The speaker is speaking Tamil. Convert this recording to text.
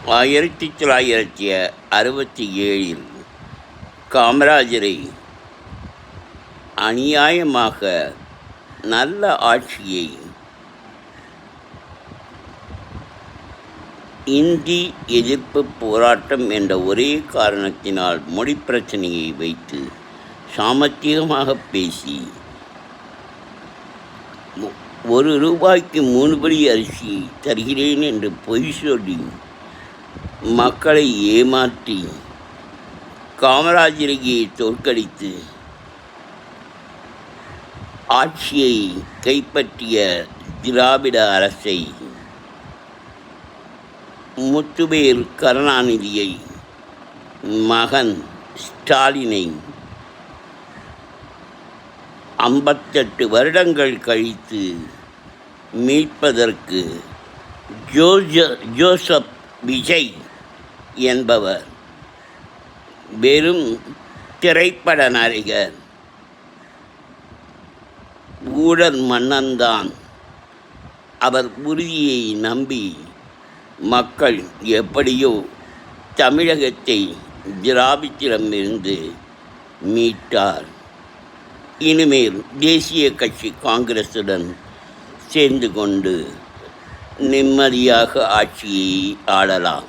1967 காமராஜரை அநியாயமாக நல்ல ஆட்சியை இந்தி எதிர்ப்பு போராட்டம் என்ற ஒரே காரணத்தினால் மொழி பிரச்சனையை வைத்து சாமர்த்தியமாக பேசி ₹1 3 படி அரிசி தருகிறேன் என்று பொய் சொல்லி மக்களை ஏமாற்றி காமராஜரையே தோற்கடித்து ஆட்சியை கைப்பற்றிய திராவிட அரசை முத்துவேல் கருணாநிதியை மகன் ஸ்டாலினை 58 வருடங்கள் கழித்து மீட்பதற்கு ஜோசப் விஜய் என்பவர் வெறும் திரைப்பட நடிகர், ஊழல் மன்னன்தான். அவர் உறுதியை நம்பி மக்கள் எப்படியோ தமிழகத்தை திராவிடத்திடமிருந்து மீட்டார். இனிமேல் தேசிய கட்சி காங்கிரசுடன் சேர்ந்து கொண்டு நிம்மதியாக ஆட்சியை ஆளலாம்.